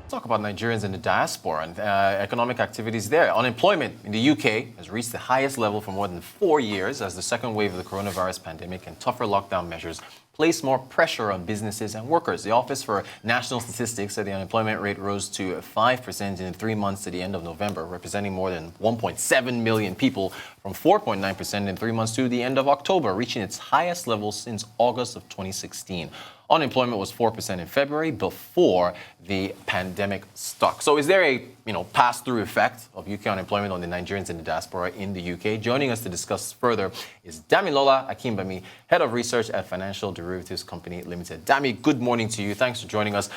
Talk about Nigerians in the diaspora and economic activities there. Unemployment in the UK has reached the highest level for more than 4 years as the second wave of the coronavirus pandemic and tougher lockdown measures place more pressure on businesses and workers. The Office for National Statistics said the unemployment rate rose to 5% in 3 months to the end of November, representing more than 1.7 million people, from 4.9% in 3 months to the end of October, reaching its highest level since August of 2016. Unemployment was 4% in February before the pandemic stuck. So is there a pass-through effect of UK unemployment on the Nigerians in the diaspora in the UK? Joining us to discuss further is Damilola Akinbami, Head of Research at Financial Derivatives Company Limited. Dami, good morning to you. Thanks for joining us.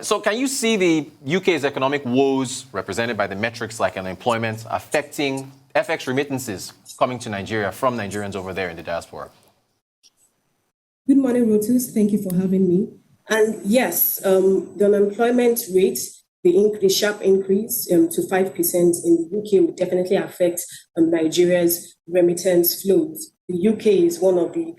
So can you see the UK's economic woes represented by the metrics like unemployment affecting FX remittances coming to Nigeria from Nigerians over there in the diaspora? Good morning, Rotus. Thank you for having me. And yes, the unemployment rate, the sharp increase to 5% in the UK would definitely affect Nigeria's remittance flows. The UK is one of the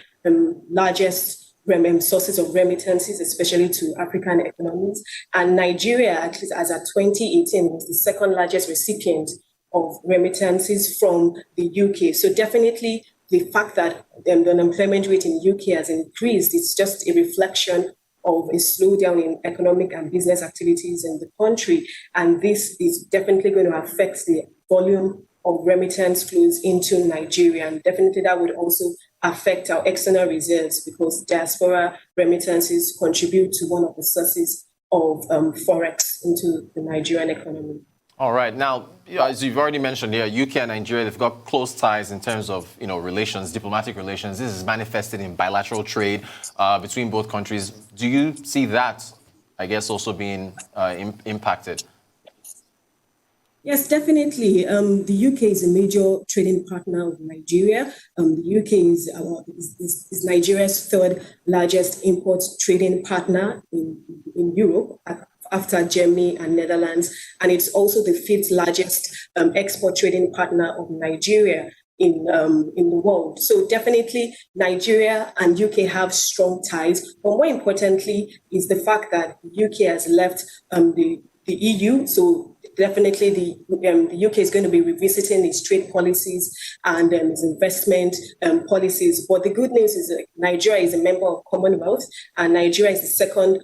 largest sources of remittances, especially to African economies. And Nigeria, at least as of 2018, was the second largest recipient of remittances from the UK. So definitely, the fact that the unemployment rate in the UK has increased, it's just a reflection of a slowdown in economic and business activities in the country. And this is definitely going to affect the volume of remittance flows into Nigeria. And definitely that would also affect our external reserves because diaspora remittances contribute to one of the sources of forex into the Nigerian economy. All right. Now, as you've already mentioned here, UK and Nigeria, they've got close ties in terms of, relations, diplomatic relations. This is manifested in bilateral trade between both countries. Do you see that, I guess, also being impacted? Yes, definitely. The UK is a major trading partner of Nigeria. The UK is Nigeria's third largest import trading partner in Europe, after Germany and Netherlands, and it's also the fifth largest export trading partner of Nigeria in the world. So definitely Nigeria and UK have strong ties, but more importantly is the fact that the UK has left the EU. So definitely the UK is going to be revisiting its trade policies and its investment policies. But the good news is that Nigeria is a member of Commonwealth, and Nigeria is the second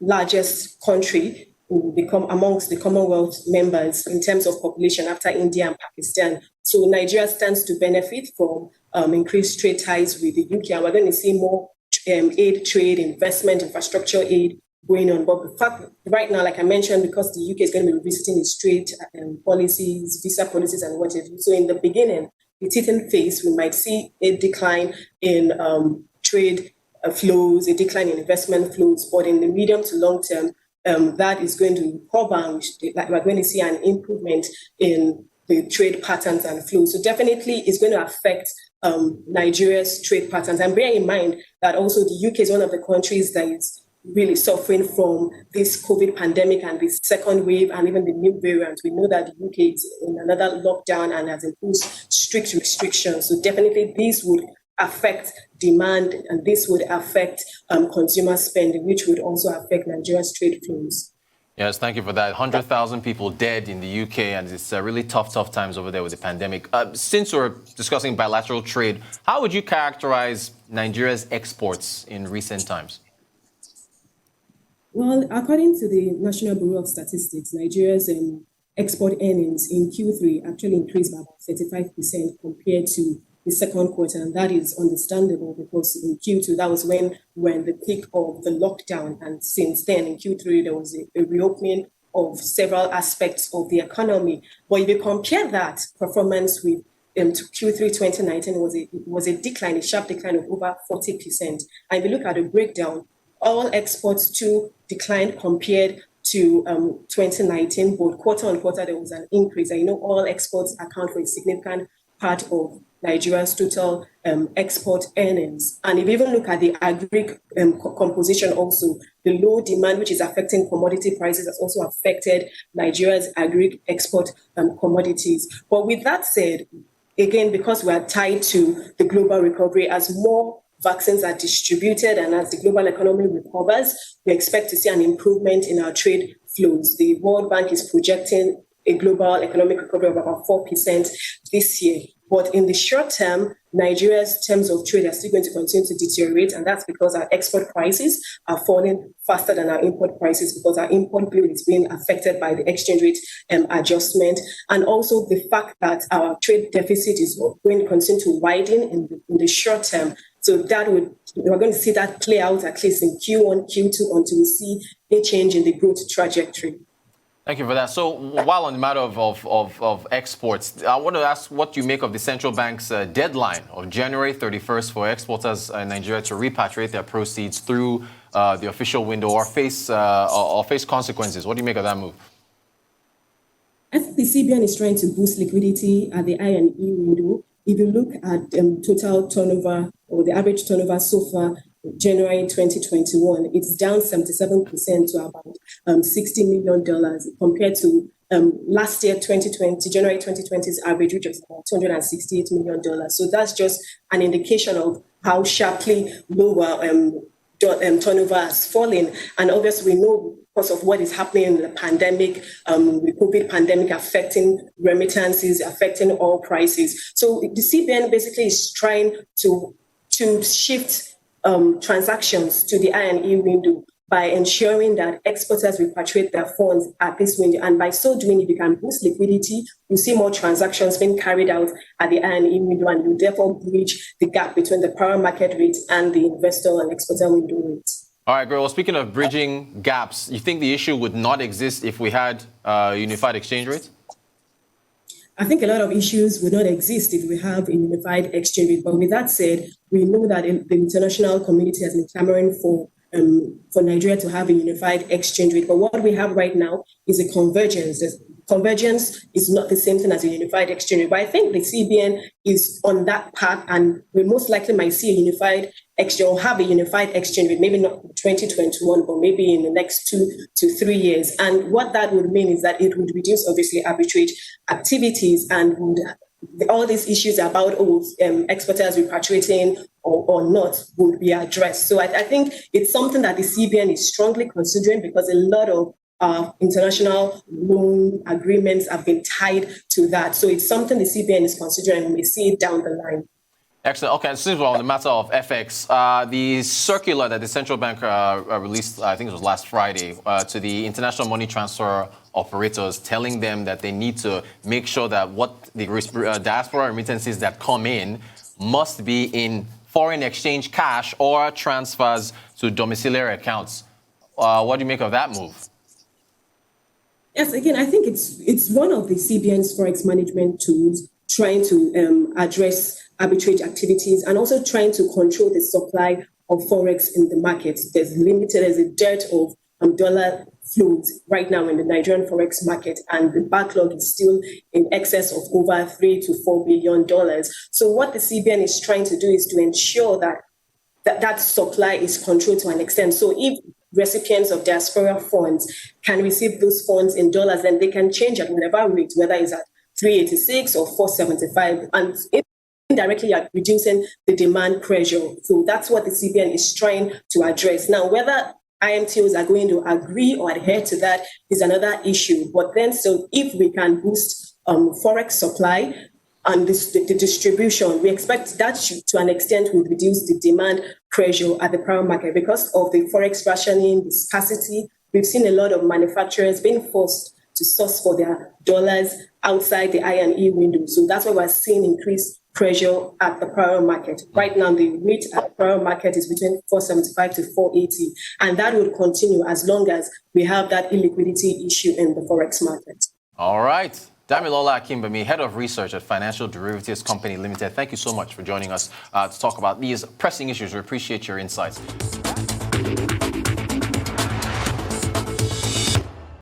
largest country amongst the Commonwealth members in terms of population after India and Pakistan. So Nigeria stands to benefit from increased trade ties with the UK, and we're going to see more aid, trade, investment, infrastructure aid going on. But the fact right now, like I mentioned, because the UK is going to be revisiting its trade policies, visa policies, and what have you. So in the beginning, the teething phase, we might see a decline in trade flows, a decline in investment flows, but in the medium to long term, that is going to recover. We're going to see an improvement in the trade patterns and flows. So definitely it's going to affect Nigeria's trade patterns. And bear in mind that also the UK is one of the countries that is really suffering from this COVID pandemic and this second wave and even the new variant. We know that the UK is in another lockdown and has imposed strict restrictions. So definitely these would affect demand, and this would affect consumer spending, which would also affect Nigeria's trade flows. Yes, thank you for that. 100,000 people dead in the UK, and it's really tough times over there with the pandemic. Since we're discussing bilateral trade, how would you characterize Nigeria's exports in recent times? Well, according to the National Bureau of Statistics, Nigeria's export earnings in Q3 actually increased by about 35% compared to the second quarter, and that is understandable because in Q2, that was when the peak of the lockdown, and since then in Q3, there was a reopening of several aspects of the economy. But if you compare that performance with to Q3 2019, it was a decline, a sharp decline of over 40%. And if you look at the breakdown, all exports too declined compared to 2019, but quarter on quarter, there was an increase. I know all exports account for a significant part of Nigeria's total export earnings. And if you even look at the agri composition also, the low demand, which is affecting commodity prices, has also affected Nigeria's agri export commodities. But with that said, again, because we are tied to the global recovery, as more vaccines are distributed and as the global economy recovers, we expect to see an improvement in our trade flows. The World Bank is projecting a global economic recovery of about 4% this year. But in the short term, Nigeria's terms of trade are still going to continue to deteriorate, and that's because our export prices are falling faster than our import prices because our import bill is being affected by the exchange rate adjustment, and also the fact that our trade deficit is going to continue to widen in the short term. So we're going to see that play out at least in Q1, Q2 until we see a change in the growth trajectory. Thank you for that. So while on the matter of exports, I want to ask what you make of the central bank's deadline of January 31st for exporters in Nigeria to repatriate their proceeds through the official window or face consequences. What do you make of that move? I think the CBN is trying to boost liquidity at the I&E window. If you look at total turnover or the average turnover so far, January 2021, it's down 77% to about $60 million compared to last year, January 2020's average, which was about $268 million. So that's just an indication of how sharply lower turnover has fallen. And obviously, we know because of what is happening in the pandemic, the COVID pandemic affecting remittances, affecting oil prices. So the CBN basically is trying to shift transactions to the I&E window by ensuring that exporters repatriate their funds at this window. And by so doing, if you can boost liquidity, you see more transactions being carried out at the I&E window, and you therefore bridge the gap between the power market rate and the investor and exporter window rates. All right, girl. Speaking of bridging gaps, you think the issue would not exist if we had unified exchange rates? I think a lot of issues would not exist if we have a unified exchange rate. But with that said, we know that the international community has been clamoring for Nigeria to have a unified exchange rate. But what we have right now is a convergence. Convergence is not the same thing as a unified exchange rate. But I think the CBN is on that path, and we most likely might see a unified exchange or have a unified exchange rate, maybe not 2021, but maybe in the next 2 to 3 years. And what that would mean is that it would reduce, obviously, arbitrage activities and all these issues about exporters repatriating or not would be addressed. So I think it's something that the CBN is strongly considering because a lot of international loan agreements have been tied to that. So it's something the CBN is considering, and we see it down the line. Excellent. Okay, since we're on the matter of FX, the circular that the central bank released, I think it was last Friday, to the international money transfer operators, telling them that they need to make sure that what the diaspora remittances that come in must be in foreign exchange cash or transfers to domiciliary accounts. What do you make of that move? Yes, again, I think it's one of the CBN's forex management tools trying to address arbitrage activities and also trying to control the supply of forex in the markets. There's a dearth of dollar flows right now in the Nigerian forex market, and the backlog is still in excess of over $3 to $4 billion. So what the CBN is trying to do is to ensure that supply is controlled to an extent. So if recipients of diaspora funds can receive those funds in dollars, then they can change at whatever rate, whether it's at 386 or 475, and indirectly are reducing the demand pressure. So that's what the CBN is trying to address. Now, whether IMTOs are going to agree or adhere to that is another issue. But then, so if we can boost forex supply and the distribution, we expect that to an extent will reduce the demand pressure at the power market because of the forex rationing, the scarcity. We've seen a lot of manufacturers being forced to source for their dollars outside the I&E window. So that's why we're seeing increased pressure at the power market. Right now, the rate at the power market is between 475 to 480, and that will continue as long as we have that illiquidity issue in the forex market. All right. Damilola Akinbami, Head of Research at Financial Derivatives Company Limited. Thank you so much for joining us to talk about these pressing issues. We appreciate your insights.